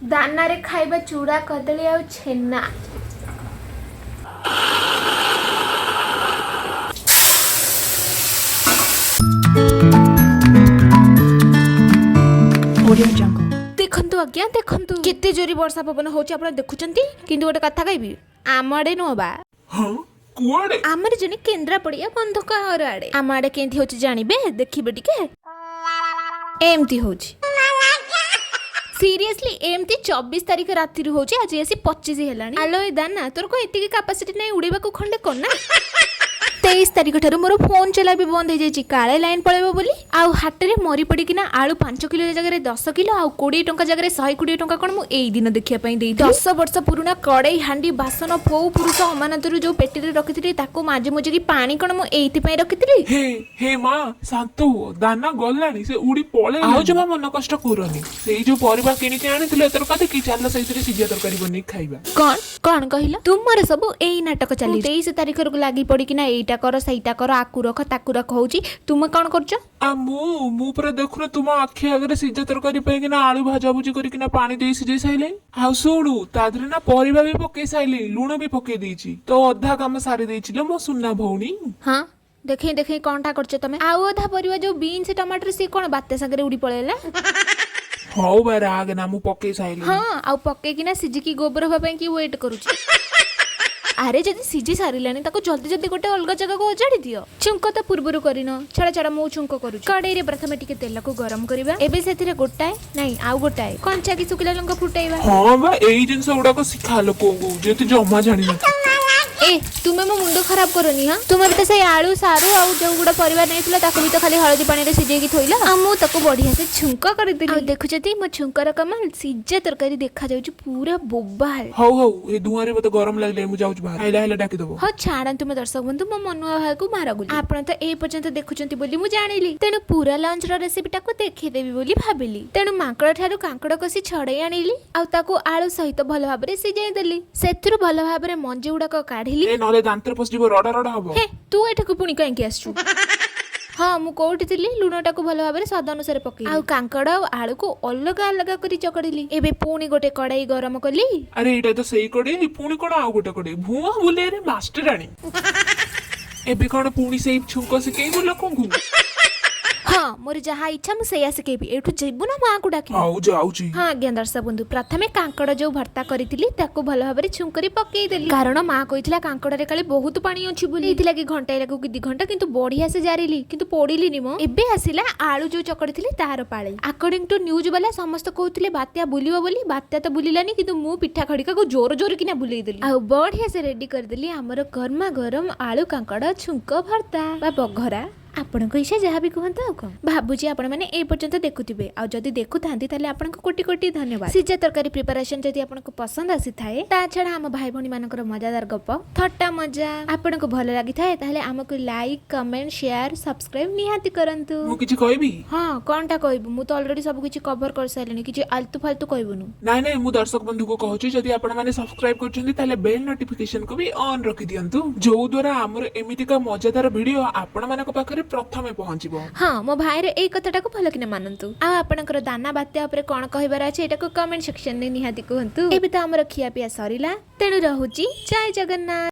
दाना रे खाइबा चूड़ा कदली आ छेना। देखंतु आज्ञा देखंतु केते जोरी वर्षा पवन होची आपण देखुचंती किंतु गोटे कथा कहबी आम आड़े नो बा हाँ कुआड़े आमर जने केन्द्रा पड़िया बंधक हर आड़े आम आड़े केंती होची जानिबे देखिबे टिके एमती होची सीरियसली एमती 24 तारीख राति होची आज एसी 25 हेलानी आलो ए दाना तोर को एतिकी कैपेसिटी नै उड़ीबा को खंडे कोना 23 तारीख ठारू मोर फोन चला भी बंद हो जाइए काले लाइन पड़ेबो बोली आउ हाटरे मरी पड़िकिना आलू 5 किलो जगह 10 किलो आउ 20 टंका जगह 120 टंका कौन मु एई दिन देखिया पई देई 10 वर्ष पुराना कड़ई हांडी बासन फौ पुरुष अमानतरू जो पेटी रे रखिथिली ताको माजे मुजे की पानी कौन मु एइति पई रखिथिली हे हे माँ शांत हो दाना गलानी से उड़ी पळे आउ जमा मन कष्ट करनी सेई जो परिबा किनि के आनिथिले एतर कथे की चाल सहितरे सिजिया तरकारी बनी खाइबा कौन कौन कहिला तुमरे सब एई नाटक चली 23 तारीख रो लागी पड़िकिना एइटा कर सईटा कर आकु रख ताकु रख होची तुम कौन करछ आ मु पर देखुन तुम आखि आगे सिजा तरकारी पैकिना आलू भाजा भुजी करिकिना पानी देई सिझाई साइले आउ सुणु तादरे ना परिबा भी पके साइले लूण भी पके देइची तो अधा काम सारी देइचिले मो सुन्ना भौणी हां देखे देखे कोनटा करछ तमे आउ अधा परिबा जो बीन्स टमाटर से कोन बाते सागरे उडी पळेला हौ बार आगे ना मु पके साइले हां आउ पके किना सिजिकी गोबर होबा पई की वेट करूची अरे जदि सिझी सारिलानी ताको जल्दी जल्दी गोटे अलग जगह को ओजाड़ी दियो छुंक तो पूर्वरु करिनो छड़ा छड़ा मो छुंक करू कड़ाई रे प्रथमे टिके तेल को गरम करिबा एबे सेथिरे गोटाए नहीं आउ गोटाए कंचा की सुकिला लंका फुटाइबा हां बा एई जिंस उडा को सिखा लोको जेति जम्मा जानि न ए तुमे मो मुंडो खराब करनी हां तुमे भी तो से आलू सारू आउ जो गुडा परिवार नेथिला ताको भी तो खाली हळदी पानी रे सिझेकी थोइला आ मु ताको बढ़िया से छुंक कर देली आ देखु जति मो छुंकर कमाल सिझा तरकारी देखा जाउची पूरा बोबाल हौ हौ ए दुआरे बते गरम लागले मु जाउच बाहर आइला आइला डाकी दबो हाँ छाड़न तुम दर्शक बंधु मो मनुआ भाई को मारगुली आपण तो ए पर्यंत देखुचंती बोली मु जानिली तेनु पूरा लंच रो रेसिपी टाको देखि देबी बोली भाबिली तेनु माकड़ ठारू कांकड़ कसी छड़ै आनिली आ ताको आलू सहित भलो भाबरे सिझाई देली सेथुरु भलो भाबरे मंजी उडाक काढिली ए नले दांतर पसजिबो रडा रडा हबो हे तू एठकु पुणी काई के आछू हाँ मु कोठी थिली लुणटा को भलो भाबरे स्वाद अनुसार पकई आ कांकड़ आलू को अलग अलग करी चकड़िली एबे पुणी गोटे कड़ाई गरम कली अरे एटा तो सही कड़े पुणी कोन आ गोटे कड़े भुआ बुले रे मास्टर रानी एबे कोन पुणी सही छुंको सिकेई बोला कोंगु हाँ मोर जहा इच्छा मु सेया सिकेबी एठु जेबु ना मां को डाकी आउ जाउची हाँ आज्ञा दर्शक बंधु प्रथमे कांकड़ जो भर्ता करिथिली ताको भलो भाबरे छुंकरी पकेई देली कारण मां कहिथिला कांकड़ रे काले बहुत पानी अछि बोली एथिला कि घंटा लागो कि 2 घंटा किंतु बढ़िया से जारिली किंतु पड़िली नि मो एबे आसिला आलू जो चकड़िथिली तार पाळे अकॉर्डिंग टू न्यूज वाला समस्त कहउथिले बात्या बुलिबो बोली बात्या तो बुलिलानी किंतु मु पिठा खड़िका को जोर जोर किना बुलेई देली आ बढ़िया से रेडी कर देली हमर गरमा गरम आलू कांकड़ छुंक भर्ता बा बघरा आपण को इच्छा जहाँ भी कहता कौन भावुची आपण मैंने ए पर्यंत देखुथिबे आ जदि देखुथांती ताले आपण को कोटि कोटि धन्यवाद सिझा तरकारी प्रिपरेशन जदि आपण को पसंद आसी थाए ता छडा हम भाई भणी मानकर मजादार गप थट्टा मजा आपण को भलो लागि थाए ताले हमको लाइक कमेंट शेयर सब्सक्राइब निहाती करंतु मु किछि कहबी हां कोनटा कहबो मु तो ऑलरेडी सब किछि कवर कर साइलेनी किछि आलतू फालतू कहबोनु नाइ नाइ मु दर्शक बंधु को कहूची जदि आपण माने सब्सक्राइब करछन्ती ताले बेल नोटिफिकेशन को भी ऑन रखि दियंतु जो द्वारा हमर एमिति का मजादार वीडियो आपण माने को पाखरे प्रथमे पहुंच हाँ मो भाई रे ए कथाटा को भल किना मानंतु आ आपनकर दाना बात्या ऊपर कोन कहिबार अछि एटा को कमेंट सेक्शन ने निहाती कहंतु एबे त हमर खिया पिया सरिला तेनु रहूची जय जगन्नाथ।